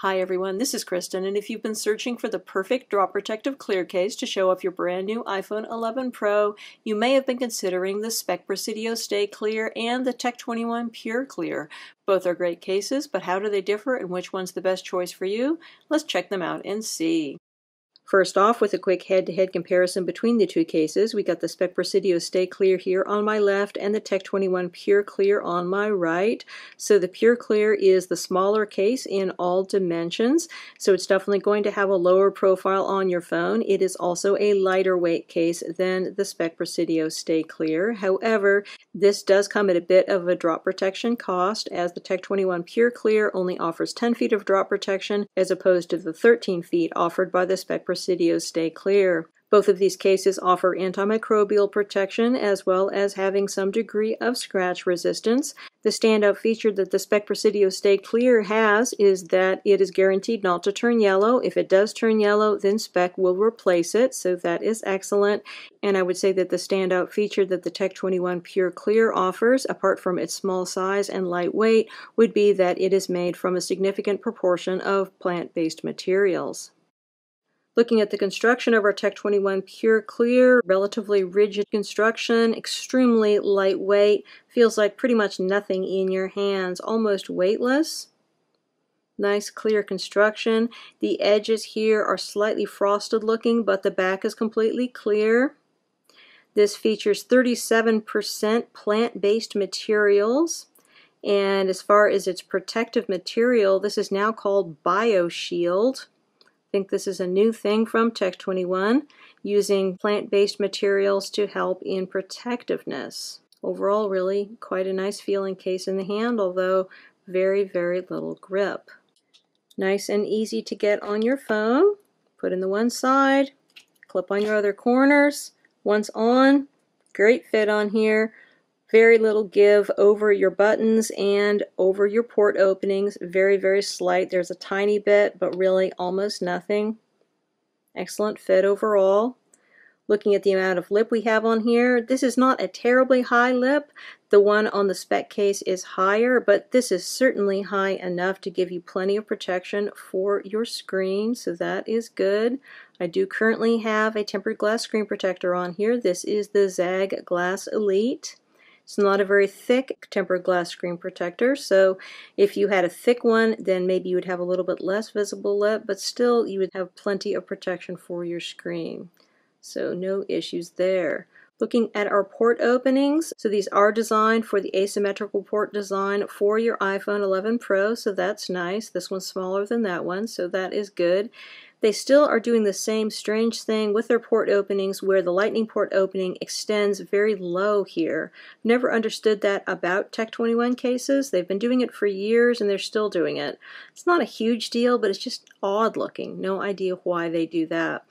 Hi everyone, this is Kristen, and if you've been searching for the perfect drop protective clear case to show off your brand new iPhone 11 Pro, you may have been considering the Speck Presidio Stay Clear and the Tech21 Pure Clear. Both are great cases, but how do they differ and which one's the best choice for you? Let's check them out and see. First off, with a quick head-to-head comparison between the two cases, we got the Speck Presidio Stay Clear here on my left and the Tech21 Pure Clear on my right. So the Pure Clear is the smaller case in all dimensions, so it's definitely going to have a lower profile on your phone. It is also a lighter weight case than the Speck Presidio Stay Clear. However, this does come at a bit of a drop protection cost, as the Tech21 Pure Clear only offers 10 feet of drop protection as opposed to the 13 feet offered by the Speck Presidio Stay Clear. Both of these cases offer antimicrobial protection as well as having some degree of scratch resistance. The standout feature that the Speck Presidio Stay Clear has is that it is guaranteed not to turn yellow. If it does turn yellow, then Speck will replace it, so that is excellent. And I would say that the standout feature that the Tech21 Pure Clear offers, apart from its small size and light weight, would be that it is made from a significant proportion of plant-based materials. Looking at the construction of our Tech21 Pure Clear, relatively rigid construction, extremely lightweight, feels like pretty much nothing in your hands, almost weightless. Nice clear construction. The edges here are slightly frosted looking, but the back is completely clear. This features 37% plant-based materials. And as far as its protective material, this is now called BioShield. I think this is a new thing from Tech21, using plant-based materials to help in protectiveness. Overall, really quite a nice feeling case in the hand, although very, very little grip. Nice and easy to get on your phone. Put in the one side, clip on your other corners. Once on, great fit on here. Very little give over your buttons and over your port openings. Very, very slight. There's a tiny bit, but really almost nothing. Excellent fit overall. Looking at the amount of lip we have on here, this is not a terribly high lip. The one on the Speck case is higher, but this is certainly high enough to give you plenty of protection for your screen, so that is good. I do currently have a tempered glass screen protector on here. This is the Zag Glass Elite. It's not a very thick tempered glass screen protector, so if you had a thick one, then maybe you would have a little bit less visible lip, but still you would have plenty of protection for your screen. So no issues there. Looking at our port openings, so these are designed for the asymmetrical port design for your iPhone 11 Pro, so that's nice. This one's smaller than that one, so that is good. They still are doing the same strange thing with their port openings, where the Lightning port opening extends very low here. Never understood that about Tech21 cases. They've been doing it for years and they're still doing it. It's not a huge deal, but it's just odd looking. No idea why they do that.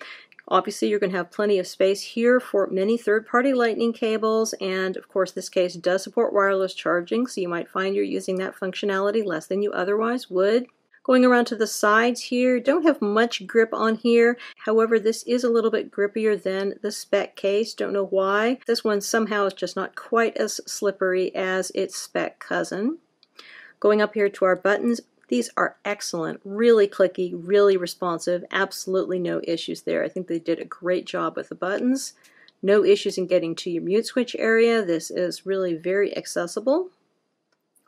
Obviously, you're going to have plenty of space here for many third-party Lightning cables, and of course this case does support wireless charging, so you might find you're using that functionality less than you otherwise would. Going around to the sides here, don't have much grip on here. However, this is a little bit grippier than the Speck case. Don't know why. This one somehow is just not quite as slippery as its Speck cousin. Going up here to our buttons, these are excellent, really clicky, really responsive, absolutely no issues there. I think they did a great job with the buttons. No issues in getting to your mute switch area. This is really very accessible.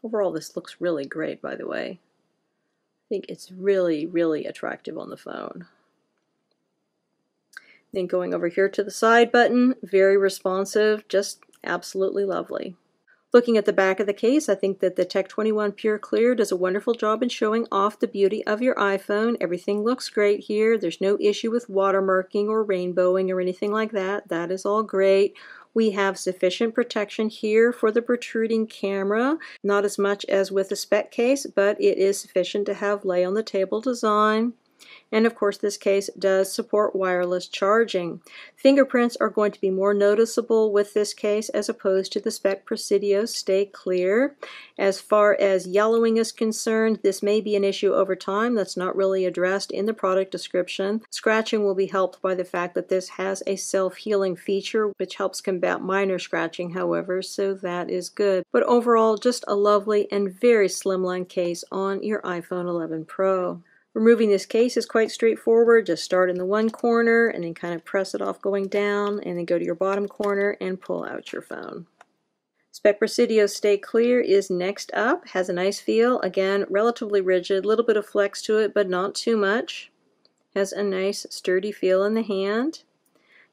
Overall, this looks really great, by the way. I think it's really, really attractive on the phone. Then going over here to the side button, very responsive, just absolutely lovely. Looking at the back of the case, I think that the Tech21 Pure Clear does a wonderful job in showing off the beauty of your iPhone. Everything looks great here. There's no issue with watermarking or rainbowing or anything like that. That is all great. We have sufficient protection here for the protruding camera. Not as much as with the Speck case, but it is sufficient to have lay on the table design. And of course this case does support wireless charging. Fingerprints are going to be more noticeable with this case as opposed to the Speck Presidio Stay Clear. As far as yellowing is concerned, this may be an issue over time. That's not really addressed in the product description. Scratching will be helped by the fact that this has a self-healing feature which helps combat minor scratching, however, so that is good. But overall, just a lovely and very slimline case on your iPhone 11 Pro. Removing this case is quite straightforward. Just start in the one corner and then kind of press it off going down, and then go to your bottom corner and pull out your phone. Speck Presidio Stay Clear is next up. Has a nice feel. Again, relatively rigid, a little bit of flex to it, but not too much. Has a nice sturdy feel in the hand.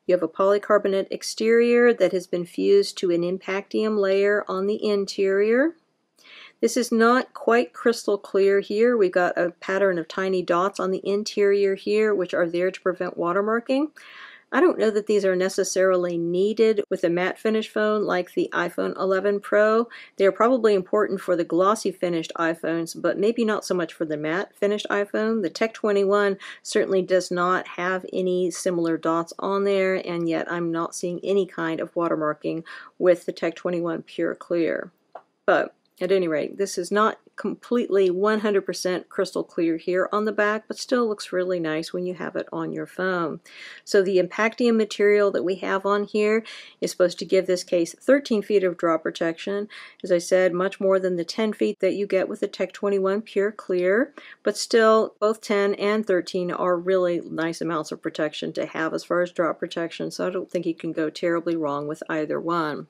You have a polycarbonate exterior that has been fused to an impactium layer on the interior. This is not quite crystal clear here. We've got a pattern of tiny dots on the interior here, which are there to prevent watermarking. I don't know that these are necessarily needed with a matte finish phone like the iPhone 11 Pro. They're probably important for the glossy finished iPhones, but maybe not so much for the matte finished iPhone. The Tech21 certainly does not have any similar dots on there, and yet I'm not seeing any kind of watermarking with the Tech21 Pure Clear. But at any rate, this is not completely 100% crystal clear here on the back, but still looks really nice when you have it on your phone. So the impactium material that we have on here is supposed to give this case 13 feet of drop protection. As I said, much more than the 10 feet that you get with the Tech21 Pure Clear, but still both 10 and 13 are really nice amounts of protection to have as far as drop protection, so I don't think you can go terribly wrong with either one.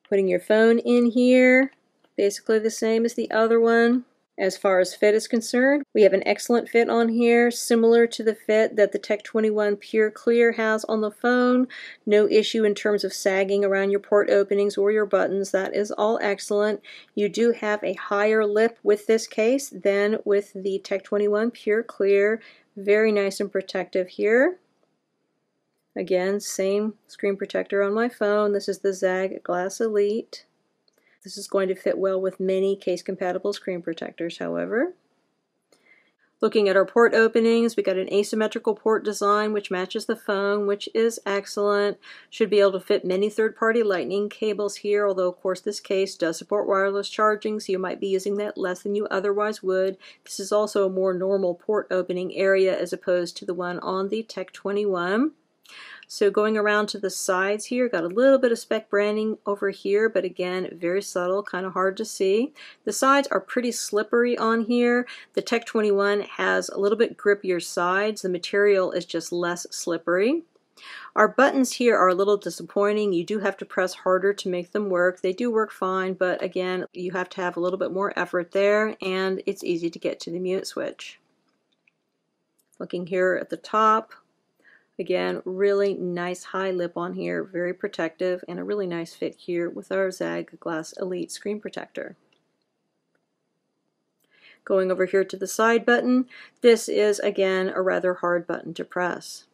Putting your phone in here, basically the same as the other one. As far as fit is concerned, we have an excellent fit on here, similar to the fit that the Tech21 Pure Clear has on the phone. No issue in terms of sagging around your port openings or your buttons. That is all excellent. You do have a higher lip with this case than with the Tech21 Pure Clear. Very nice and protective here. Again, same screen protector on my phone. This is the Zag Glass Elite. This is going to fit well with many case-compatible screen protectors, however. Looking at our port openings, we got an asymmetrical port design which matches the phone, which is excellent. Should be able to fit many third-party lightning cables here, although of course this case does support wireless charging, so you might be using that less than you otherwise would. This is also a more normal port opening area as opposed to the one on the Tech21. So going around to the sides here, got a little bit of Speck branding over here, but again, very subtle, kind of hard to see. The sides are pretty slippery on here. The Tech21 has a little bit grippier sides. The material is just less slippery. Our buttons here are a little disappointing. You do have to press harder to make them work. They do work fine, but again, you have to have a little bit more effort there, and it's easy to get to the mute switch. Looking here at the top, again, really nice high lip on here, very protective, and a really nice fit here with our Zag Glass Elite screen protector. Going over here to the side button, this is again a rather hard button to press.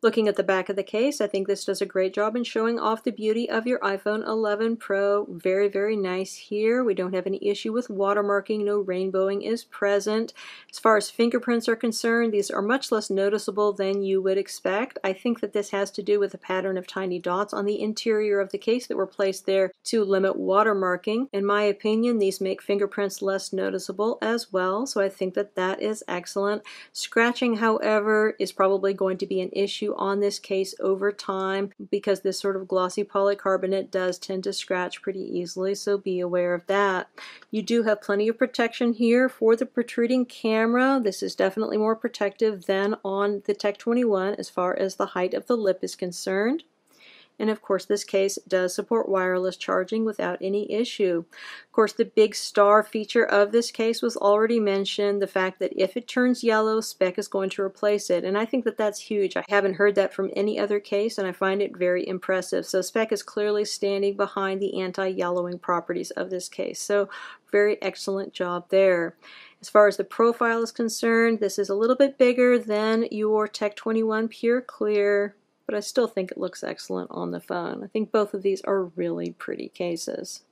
Looking at the back of the case, I think this does a great job in showing off the beauty of your iPhone 11 Pro. Very, very nice here. We don't have any issue with watermarking. No rainbowing is present. As far as fingerprints are concerned, these are much less noticeable than you would expect. I think that this has to do with a pattern of tiny dots on the interior of the case that were placed there to limit watermarking. In my opinion, these make fingerprints less noticeable as well, so I think that that is excellent. Scratching, however, is probably going to be an issue on this case over time because this sort of glossy polycarbonate does tend to scratch pretty easily, so be aware of that. You do have plenty of protection here for the protruding camera. This is definitely more protective than on the Tech21 as far as the height of the lip is concerned. And of course this case does support wireless charging without any issue. Of course the big star feature of this case was already mentioned, the fact that if it turns yellow, Speck is going to replace it. And I think that that's huge. I haven't heard that from any other case and I find it very impressive. So Speck is clearly standing behind the anti-yellowing properties of this case. So very excellent job there. As far as the profile is concerned, this is a little bit bigger than your Tech21 Pure Clear, but I still think it looks excellent on the phone. I think both of these are really pretty cases.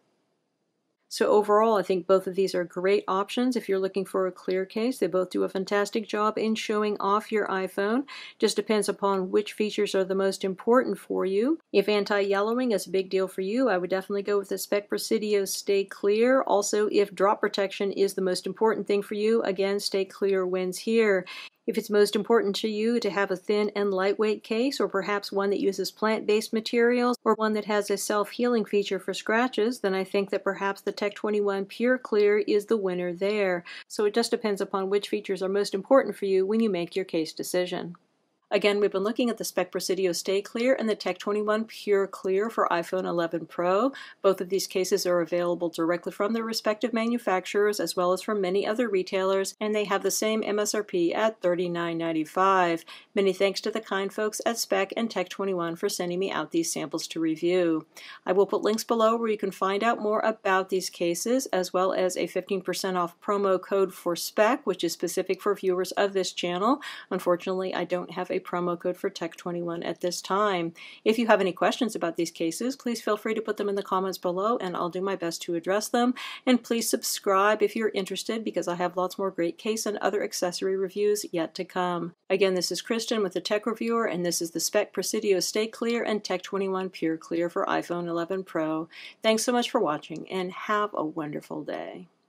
So overall, I think both of these are great options if you're looking for a clear case. They both do a fantastic job in showing off your iPhone. Just depends upon which features are the most important for you. If anti-yellowing is a big deal for you, I would definitely go with the Speck Presidio Stay Clear. Also, if drop protection is the most important thing for you, again, Stay Clear wins here. If it's most important to you to have a thin and lightweight case, or perhaps one that uses plant-based materials, or one that has a self-healing feature for scratches, then I think that perhaps the Tech21 Pure Clear is the winner there. So it just depends upon which features are most important for you when you make your case decision. Again, we've been looking at the Speck Presidio Stay Clear and the Tech21 Pure Clear for iPhone 11 Pro. Both of these cases are available directly from their respective manufacturers as well as from many other retailers, and they have the same MSRP at $39.95. Many thanks to the kind folks at Speck and Tech21 for sending me out these samples to review. I will put links below where you can find out more about these cases, as well as a 15% off promo code for Speck, which is specific for viewers of this channel. Unfortunately, I don't have a promo code for Tech21 at this time. If you have any questions about these cases, please feel free to put them in the comments below and I'll do my best to address them. And please subscribe if you're interested, because I have lots more great case and other accessory reviews yet to come. Again, this is Kristen with the Tech Reviewer, and this is the Speck Presidio Stay Clear and Tech21 Pure Clear for iPhone 11 Pro. Thanks so much for watching and have a wonderful day.